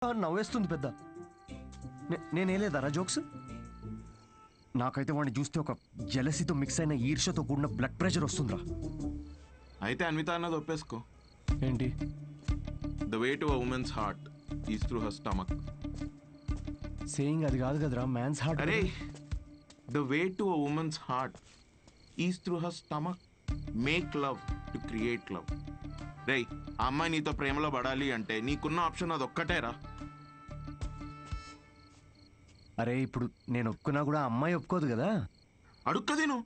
నవ్వేస్తుంది పెద్ద. నేనేలేదారా జోక్స్? నాకైతే వాడిని చూస్తే ఒక జెలసీతో మిక్స్ అయిన ఈర్ష్యతో కూడిన బ్లడ్ ప్రెషర్ వస్తుందిరా. అయితే అన్విత అన్నది ఒప్పేసుకో. ఏంటి? The way to a women's heart is through her stomach. Saying అది కాదు కదరా, మ్యాన్స్ హార్ట్. అరే, the way to a women's heart is through her stomach. Make love to create love. రేయ్, ఆ అమ్మాయి నీతో ప్రేమలో పడాలి అంటే నీకున్న ఆప్షన్ అది ఒక్కటేరా. అరే ఇప్పుడు నేను ఒప్పుకున్నా కూడా అమ్మాయి ఒప్పుకోదు కదా. అడుక్కదేను.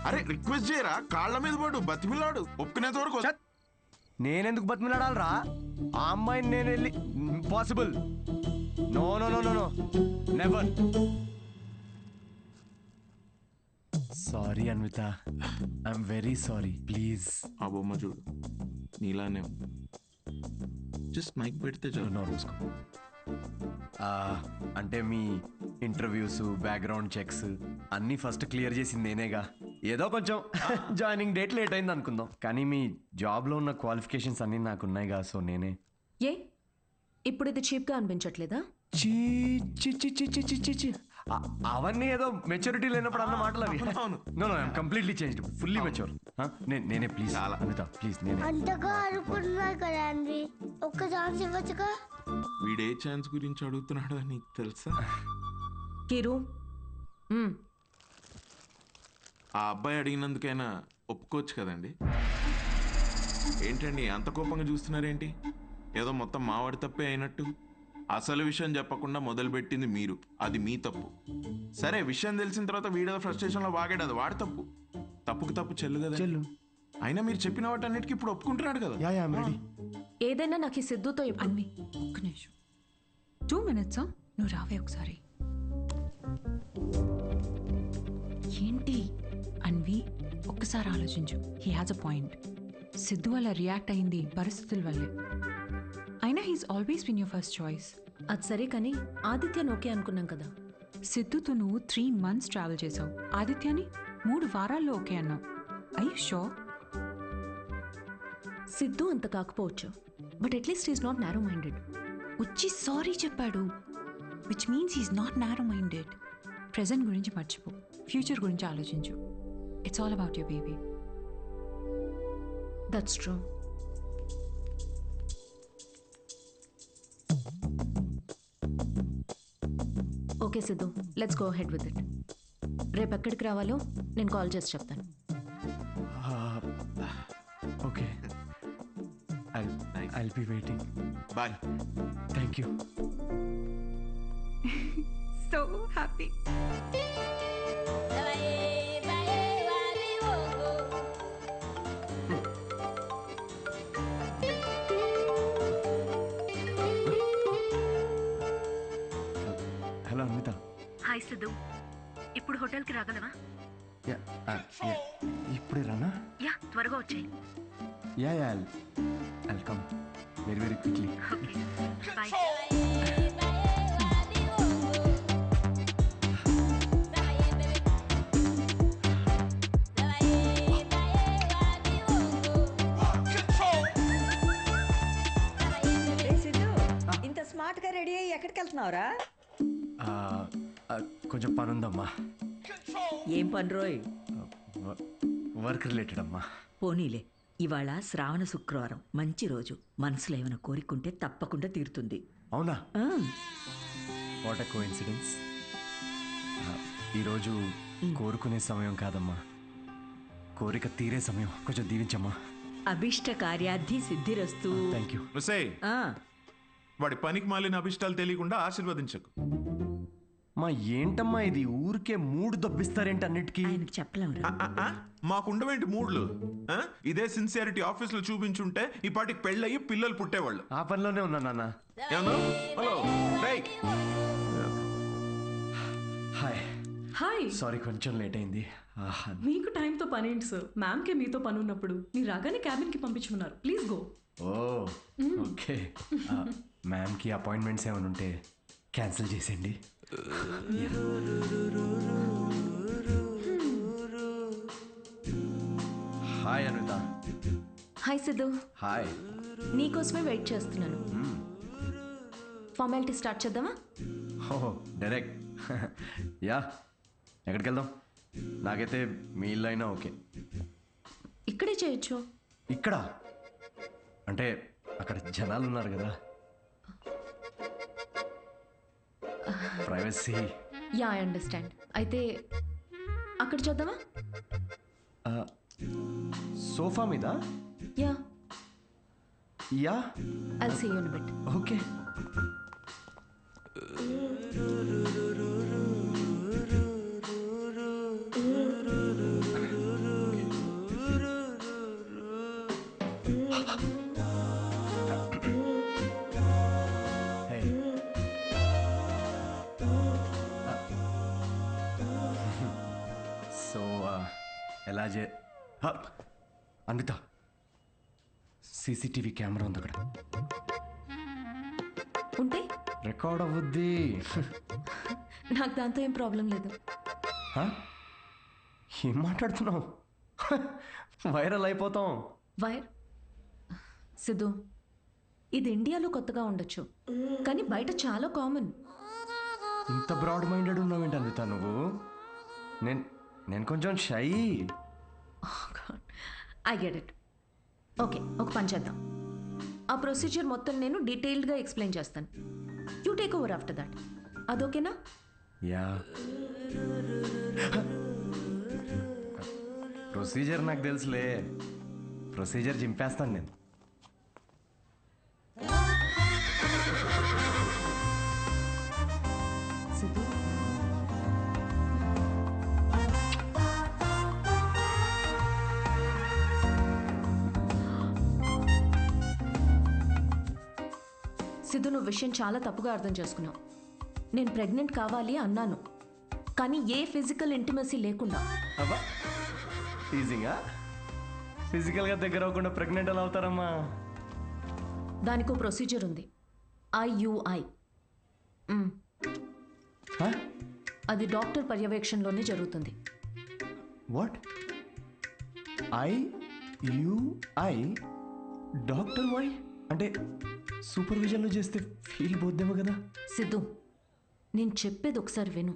అరే రిక్వెస్ట్ చేయరా, కాళ్ళ మీద పడు, బతిమిలాడు, ఒప్పుకునేంత వరకు. నేనెందుకు బతిమిలాడాలరా? ఆ అమ్మాయిని నేను వెళ్ళి impossible. No no no no no, never. Sorry Anvitha, I'm very sorry, please. ఆ బొమ్మ చూడు, నీలానే జస్ట్ మైక్ పెడితే చాలు. అంటే మీ ఇంటర్వ్యూస్, బ్యాక్గ్రౌండ్ చెక్స్ అన్నీ ఫస్ట్ క్లియర్ చేసింది నేనేగా. ఏదో కొంచెం జాయినింగ్ డేట్ లేట్ అయింది అనుకుందాం, కానీ మీ జాబ్లో ఉన్న క్వాలిఫికేషన్స్ అన్నీ నాకున్నాయిగా, సో నేనే. ఏ ఇప్పుడు ఇది చీప్గా అనిపించట్లేదా? చీ చి చి చి చి చి చి చి. అవన్నీ ఏదో మెచ్యూరిటీ లేనప్పుడు అన్న మాటలు అవి. No no, I'm completely changed, fully mature. నేనే ప్లీజ్ అనిత, ప్లీజ్ నేనే. అంతగా అనుకున్నా కదా అండి, ఒక్క ఛాన్స్ ఇవ్వచ్చుగా. వీడే ఛాన్స్ గురించి అడుగుతున్నాడు అని నీకు తెలుసా? కిరు, ఆ అబ్బాయి అడిగినందుకైనా ఒప్పుకోవచ్చు కదండి. ఏంటండి అంత కోపంగా చూస్తున్నారేంటి? ఏదో మొత్తం మావాడి తప్పే అయినట్టు. అసలు విషయం చెప్పకుండా మొదలుపెట్టింది మీరు, అది మీ తప్పు. సరే, విషయం తెలిసిన తర్వాత వీడియో ఫ్రస్ట్రేషన్లో వాగాడు, అది వాడి తప్పు. తప్పుకు తప్పు చెల్లు కదా చెల్లు. అయినా మీరు చెప్పిన వాటి అన్నిటికీ ఇప్పుడు ఒప్పుకుంటున్నాడు కదా. ఏదైనా నాకు ఈ సిద్ధుతో అన్వి, ఒక్క నిమిషం, 2 minutes. నువ్వు రావే ఒకసారి. ఏంటి అన్వి, ఒక్కసారి ఆలోచించు. He has a point. Siddhu వల్ల రియాక్ట్ అయింది పరిస్థితుల వల్లే. అయినా he's always been your first choice. అది సరే, కానీ ఆదిత్యని ఓకే అనుకున్నాం కదా. సిద్ధుతో నువ్వు 3 months ట్రావెల్ చేసావు, ఆదిత్యని 3 వారాల్లో ఓకే అన్నావు. I you sure? సిద్ధు అంత కాకపోవచ్చు, but at least is not narrow minded. వచ్చి సారీ చెప్పాడు, which means he's not narrow minded. Present గురించి మర్చిపో, ఫ్యూచర్ గురించి ఆలోచించు. It's all about your baby. That's true. Okay Siddhu, let's go ahead with it. రేపు ఎక్కడికి రావాలో నేను కాల్ చేసి చెప్తాను. Okay, I'll be waiting. Bye. Thank you. So happy. Hello Anvitha. Hi Siddhu, ఇప్పుడు హోటల్కి రాగలవా? ఇప్పుడే రానా? యా, త్వరగా వచ్చేయి. Yeah I'll come very very quickly. Okay, bye. ఇంత స్మార్ట్ గా రెడీ అయ్యి ఎక్కడికి వెళ్తున్నావురా? కొంచెం పని ఉందమ్మా. ఏం పని రోయ్? వర్క్ రిలేటెడ్ అమ్మా. పోనీలే, ఇవాళ శ్రావణ శుక్రవారం, మంచి రోజు. మనసులో ఏమైనా కోరికుంటే తప్పకుండా తీరుతుంది. అవునా? What a coincidence. ఈరోజు కోరుకునే సమయం కాదమ్మా, కోరిక తీరే సమయం. కొంచెం దీవించమ్మా. అభిష్ట కార్యార్థి సిద్ధిరస్తు. Thank you. వాడి పనికి మాలిన అభిష్టాలు తెలియకుండా ఆశీర్వదించకు. మా ఏంటమ్మా ఇది, ఊరికే మూడు దొబ్బిస్తారేంటి అన్నిటికీ? ఆయనకు చెప్పలేమురా. మాకుండవేంటి మూడ్లు? ఇదే సిన్సియారిటీ ఆఫీస్ లో చూపించుంటే ఈ పాటికి పెళ్ళయి పిల్లలు పుట్టేవాళ్ళు. ఆ పనిలోనే ఉన్నా నాన్న. Hello, hi. హాయ్. సారీ కొంచెం లేట్ అయింది. మీకు టైంతో పని ఏంటి సార్? మ్యామ్కే మీతో పని ఉన్నప్పుడు మీరు రాగానే క్యాబిన్కి పంపించమన్నారు. Please go. Oh okay. మ్యామ్కి అపాయింట్మెంట్స్ ఏమైనా ఉంటే క్యాన్సిల్ చేసేయండి. Hi Anitha. Hi Siddhu. Hi. నీకోసమే వెయిట్ చేస్తున్నాను. ఫార్మాలిటీ స్టార్ట్ చేద్దామా? ఓహో డైరెక్ట్. యా, ఎక్కడికి వెళ్దాం? నాకైతే మీ ఇల్లు అయినా ఓకే. ఇక్కడే చేయొచ్చు. ఇక్కడ అంటే అక్కడ జనాలు ఉన్నారు కదా, ప్రైవసీ. Yeah, I understand. అయితే అక్కడ చేద్దామా? సోఫా మీద. Yeah, yeah, I'll see you in bit. Okay. So ఎలా అన్విత, సీసీటీవీ కెమెరా ఉంది అక్కడ. ఉంటే రికార్డ్ అవ్వద్ది. నాకు దాంతో ఏం ప్రాబ్లం లేదు. ఏం మాట్లాడుతున్నావు? వైరల్ అయిపోతాం. వైర్ సిద్ధు, ఇది ఇండియాలో కొత్తగా ఉండొచ్చు, కానీ బయట చాలా కామన్. ఇంత బ్రాడ్ మైండెడ్ ఉన్నావేంటి అన్విత నువ్వు? నేను కొంచెం shy. I get it. Okay, ఒక పని చేద్దాం. ఆ ప్రొసీజర్ మొత్తం నేను డీటెయిల్డ్గా ఎక్స్ప్లెయిన్ చేస్తాను. You take over after that. అదొకేనా? యా, ప్రొసీజర్ నాకు తెలుసులే. ప్రొసీజర్ చింపేస్తాను నేను. సిద్ధు, సిద్ధు, నువ్వు విషయం చాలా తప్పుగా అర్థం చేసుకున్నావు. నేను ప్రెగ్నెంట్ కావాలి అన్నాను, కానీ ఏ ఫిజికల్ ఇంటిమసీ లేకుండా. అబ్బా, ఈజీగా ఫిజికల్గా దగ్గర అవ్వకుండా ప్రెగ్నెంట్ ఎలా అవుతారమ్మా? దానికో ప్రొసీజర్ ఉంది, IUI. అది డాక్టర్ పర్యవేక్షణలోనే జరుగుతుంది. వాట్? IUI? డాక్టర్ వై అంటే సూపర్విజన్లో చేస్తే ఫీల్ పోద్దేమో కదా? సిద్ధు, నేను చెప్పేది ఒకసారి విను.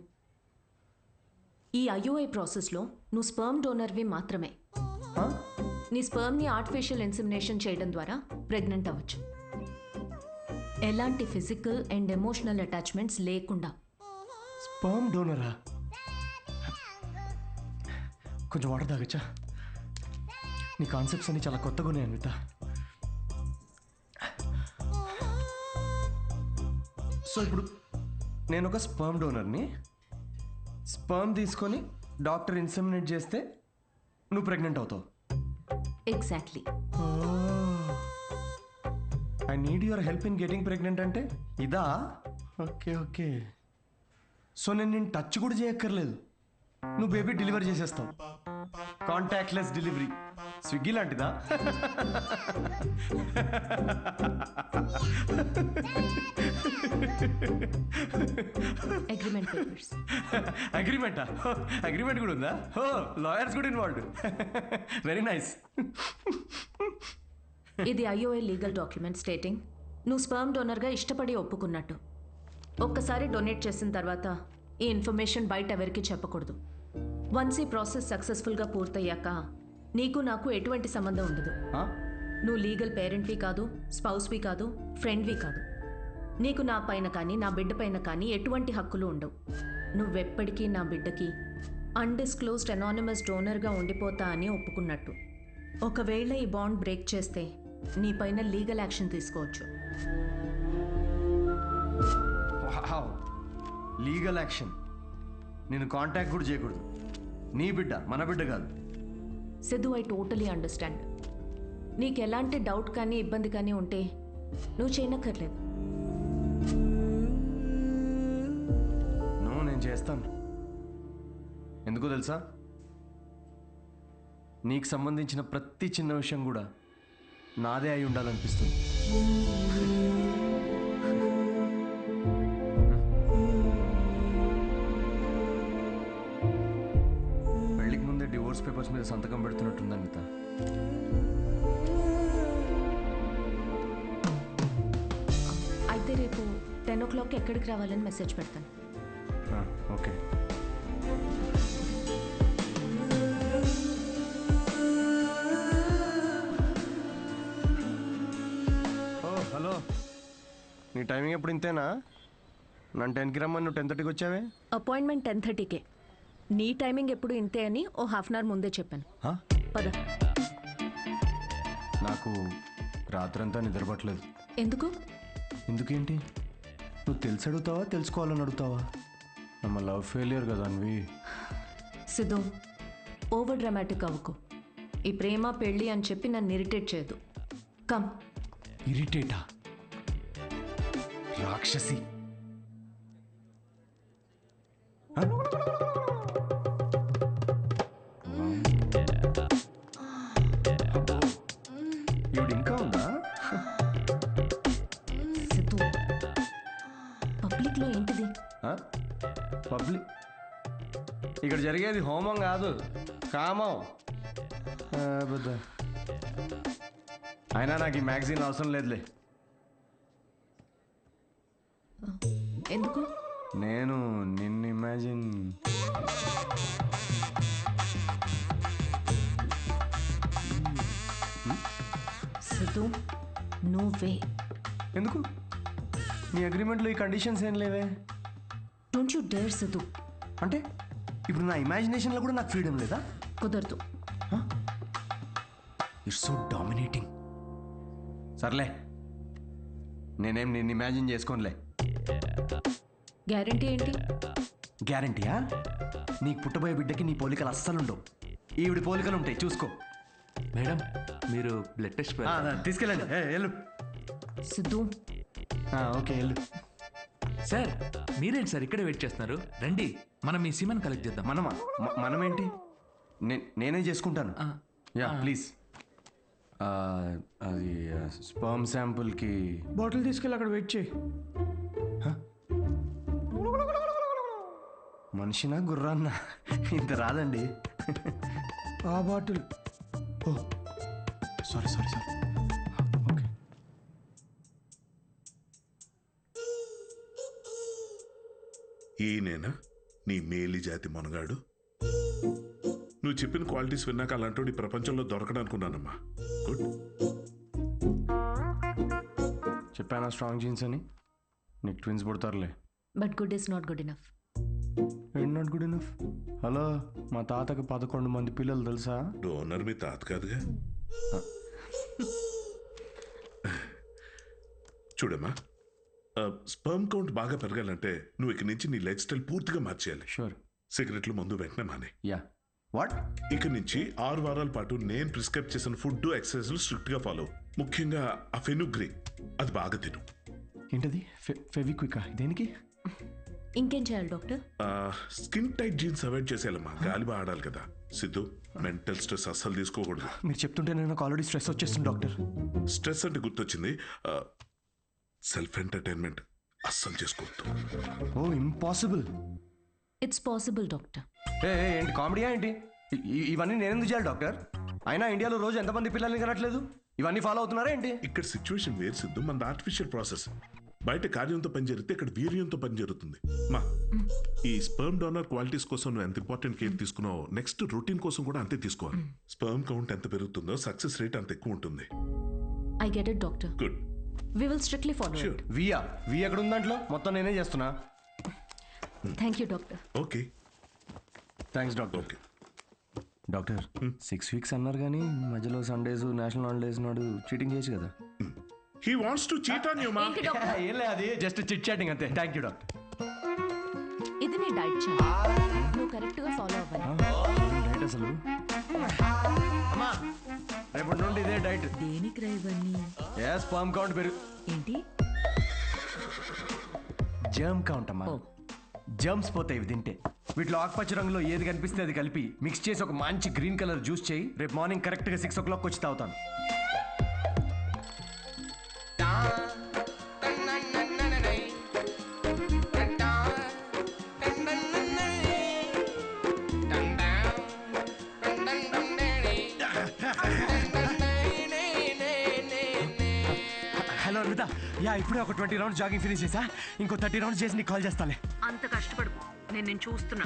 ఈ IUI ప్రాసెస్లో నువ్వు స్పర్మ్ డోనర్వి మాత్రమే. నీ స్పర్మ్ని ఆర్టిఫిషియల్ ఇన్సెమినేషన్ చేయడం ద్వారా ప్రెగ్నెంట్ అవ్వచ్చు, ఎలాంటి ఫిజికల్ అండ్ ఎమోషనల్ అటాచ్మెంట్స్ లేకుండా. స్పర్మ్ డోనరా? కొంచెం వాటర్ తాగచ్చా? నీ కాన్సెప్ట్స్ అన్ని చాలా కొత్తగా ఉన్నాయి అన్విత. సో ఇప్పుడు నేను ఒక స్పర్మ్ డోనర్ని. స్పర్మ్ తీసుకొని డాక్టర్ ఇన్సెమినేట్ చేస్తే నువ్వు ప్రెగ్నెంట్ అవుతావు. Exactly. I need your help in getting pregnant అంటే ఇదా? Okay okay. సో నేను టచ్ కూడా చేయక్కర్లేదు, నువ్వు బేబీ డెలివరీ చేసేస్తావు. Contactless delivery. స్విగ్గీ లాంటిదా? Agreement papers. అగ్రిమెంటా? అగ్రిమెంట్ కూడా ఉందా? ఓ, లాయర్స్ కూడా ఇన్వాల్వ్డ్. Very nice. ఇది IUI లీగల్ డాక్యుమెంట్ స్టేటింగ్ నువ్వు స్పర్మ్ డోనర్గా ఇష్టపడి ఒప్పుకున్నట్టు. ఒక్కసారి డొనేట్ చేసిన తర్వాత ఈ ఇన్ఫర్మేషన్ బయట ఎవరికి చెప్పకూడదు. వన్స్ ఈ ప్రాసెస్ సక్సెస్ఫుల్గా పూర్తయ్యాక నీకు నాకు ఎటువంటి సంబంధం ఉండదు. నువ్వు లీగల్ పేరెంట్వి కాదు, స్పౌస్వి కాదు, ఫ్రెండ్వి కాదు. నీకు నా పైన కానీ నా బిడ్డ పైన కానీ ఎటువంటి హక్కులు ఉండవు. నువ్వెప్పటికీ నా బిడ్డకి అన్డిస్క్లోజ్డ్ అనానిమస్ డోనర్గా ఉండిపోతా అని ఒప్పుకున్నట్టు. ఒకవేళ ఈ బాండ్ బ్రేక్ చేస్తే నీ పైన లీగల్ యాక్షన్ తీసుకోవచ్చు. Legal action? నేను కాంటాక్ట్ కూడా చేయకూడదు? నీ బిడ్డ మన బిడ్డ కాదు. Siddhu, I totally understand. నీకు ఎలాంటి డౌట్ కానీ ఇబ్బంది కానీ ఉంటే నువ్వు చేయనక్కర్లేదు. నేను చేస్తాను. ఎందుకో తెలుసా? నీకు సంబంధించిన ప్రతి చిన్న విషయం కూడా నాదే అయి ఉండాలనిపిస్తుంది. పెళ్ళికి ముందే డివోర్స్ పేపర్స్ మీద సంతకం పెడుతున్నట్టుంది అనిత. అయితే రేపు 10 o'clock ఎక్కడికి రావాలని మెసేజ్ పెడతాను. ఓకే. ఓ హలో, నీ టైమింగ్ ఎప్పుడు ఇంతేనా? నన్ను 10కి రమ్మని నువ్వు 10:30కి వచ్చావే. అపాయింట్మెంట్ 10:30కే. నీ టైమింగ్ ఎప్పుడు ఇంతే అని ఓ హాఫ్ అన్ అవర్ ముందే చెప్పాను. హా? పద. నాకు రాత్రంతా నిద్రపట్టలేదు. ఎందుకు? ఎందుకేంటి? నువ్వు తెలిసి అడుగుతావా తెలుసుకోవాలని అడుగుతావా? నమ్మ లవ్ ఫెయిలియర్ కదా అన్వి. సిద్ధు, ఓవర్ డ్రామాటిక్ అవ్వకు. ఈ ప్రేమ పెళ్ళి అని చెప్పి నన్ను ఇరిటేట్ చేయదు. కమ్. ఇరిటేటా? రాక్షసి. హ? అబ్బో, ఈవిడ ఇంకా ఉందా? సిద్ధు, పబ్లిక్లో ఏంటిది? పబ్లిక్ ఇక్కడ జరిగేది హోమం కాదు, కామం. బుద్ధ. అయినా నాకు ఈ మ్యాగజైన్ అవసరం లేదులే. ఎందుకు? నేను నిన్ను ఇమాజిన్. సిద్ధు, నువ్వే. ఎందుకు? నీ అగ్రిమెంట్లో ఈ కండిషన్స్ ఏం లేవే. Don't you dare Siddhu. అంటే ఇప్పుడు నా ఇమాజినేషన్లో కూడా నాకు ఫ్రీడమ్ లేదా? కుదరదు. It's so dominating. సర్లే, నేనేం నిన్ను ఇమాజిన్ చేసుకోనులే. గ్యారంటీ ఏంటి? గ్యారంటీయా? నీకు పుట్టబోయే బిడ్డకి నీ పోలికలు అస్సలుండవు. ఈవిడి పోలికలు ఉంటాయి, చూసుకో. మేడం, మీరు బ్లడ్ టెస్ట్ తీసుకెళ్ళండి. వెళ్ళు. సిద్ధు. ఓకే, వెళ్ళు. సార్, మీరేంటి సార్ ఇక్కడే వెయిట్ చేస్తున్నారు? రండి, మనం మీ సీమన్ కలెక్ట్ చేద్దాం. మనమా? మనమేంటి? నేనే చేసుకుంటాను. Yeah please. అది స్పర్మ్ శాంపుల్కి బాటిల్ తీసుకెళ్ళి అక్కడ వెయిట్ చేయి. మనిషినా గుర్రాన్నా? ఇంత రాదండి. ఆ బాటిల్. ఓ సారీ. ఓకే. ఈయనేనా నీ మేలి జాతి మనగాడు? నువ్వు చెప్పిన క్వాలిటీస్ విన్నాక అలాంటి ప్రపంచంలో దొరకడనుకున్నానమ్మా. గుడ్. చెప్పానా స్ట్రాంగ్ జీన్స్ అని? నీకు ట్విన్స్ పుడతారులే. But good is not good enough. ఏంటి నాట్ గుడ్ ఇనఫ్? హలో, మా తాతకి 11 మంది పిల్లలు తెలుసా? డోనర్ మీ తాత కాదుగా. చూడమ్మా, స్పర్మ్ కౌంట్ బాగా పెరగాలంటే నువ్వు ఇక నుంచి నీ లైఫ్ స్టైల్ పూర్తిగా మార్చేయాలి. షూర్. సిగరెట్లు మందు వెంటనే మానే. యా. వాట్? ఇక నుంచి 6 వారాల పాటు నేను ప్రిస్క్రైబ్ చేసిన ఫుడ్ ఎక్సర్సైజ్లు స్ట్రిక్ట్ గా ఫాలో. ముఖ్యంగా ఆ ఫెనుగ్రీ, అది బాగా తిను. ఏంటది? ఫెవిక్వికా? దేనికి? ఇంకేం చేయాలి doctor? Skin tight jeans avoid చేసేయాలమ్మా, గాలి బాగా ఆడాలి కదా. సిద్ధు, మెంటల్ స్ట్రెస్ అస్సలు తీసుకోకూడదు. మీరు చెప్తుంటే నాకు ఆల్రెడీ స్ట్రెస్ వచ్చేస్తుంది డాక్టర్. స్ట్రెస్ అంటే గుర్తొచ్చింది, సెల్ఫ్ ఎంటర్టైన్మెంట్ అస్సలు చేసుకోవద్దు. Oh impossible. It's possible doctor. ఏంటి కామెడీయా ఏంటి? ఇవన్నీ నేను ఎందుకు చేయాలి డాక్టర్? అయినా ఇండియాలో రోజు ఎంతమంది పిల్లల్ని కనట్లేదు? ఇవన్నీ ఫాలో అవుతున్నారా ఏంటి? ఇక్కడ సిచ్యువేషన్ వేరు సిద్ధు, మన ఆర్టిఫిషియల్ ప్రాసెస్. బయట కార్యంతో పని జరిగితే ఇక్కడ వీర్యంతో పని జరుగుతుంది. మా ఈ స్పర్మ్ డోనర్ క్వాలిటీస్ కోసం నువ్వు ఎంత ఇంపార్టెంట్ కేర్ తీసుకున్నావో నెక్స్ట్ రొటీన్ కోసం కూడా అంతే తీసుకోవాలి. స్పర్మ్ కౌంట్ ఎంత పెరుగుతుందో సక్సెస్ రేట్ అంత ఎక్కువ ఉంటుంది. I get it doctor. Good. We will strictly follow it. We ఎక్కడ ఉంది దాంట్లో? మొత్తం నేనే చేస్తున్నా. Thank you doctor. Okay, thanks doctor. Okay. Doctor 6 weeks అన్నారు కానీ మధ్యలో సండేస్ నేషనల్ హాలిడేస్ నాడు చీటింగ్ చేయొచ్చు కదా? He wants to cheat on you మా. ఏం లేదు, అది జస్ట్ చిట్ చాటింగ్ అంతే. Thank you doctor. ఇది నీ డైట్ చార్ట్. నువ్వు కరెక్ట్గా ఫాలో అవ్వాలి. డైట్ అసలు అమ్మా రేపటి నుండి ఇదే డైట్. దేనికి రా ఇవన్నీ? స్పర్మ్ కౌంట్ పెరుగు. ఏంటి? జర్మ్ కౌంట్ అమ్మా. జర్మ్స్ పోతాయి ఇవి తింటే. వీటిలో ఆకుపచ్చ రంగులో ఏది కనిపిస్తే అది కలిపి మిక్స్ చేసి ఒక మంచి గ్రీన్ కలర్ జ్యూస్ చేయి. రేపు మార్నింగ్ కరెక్ట్గా 6 o'clock వచ్చి తాగుతాను. హలో అనిత, యా ఇప్పుడే ఒక 20 రౌండ్స్ జాగింగ్ ఫినిష్ చేసా. ఇంకో 30 రౌండ్స్ చేసి నీకు కాల్ చేస్తాలే. అంత కష్టపడుకు, నేను చూస్తున్నా.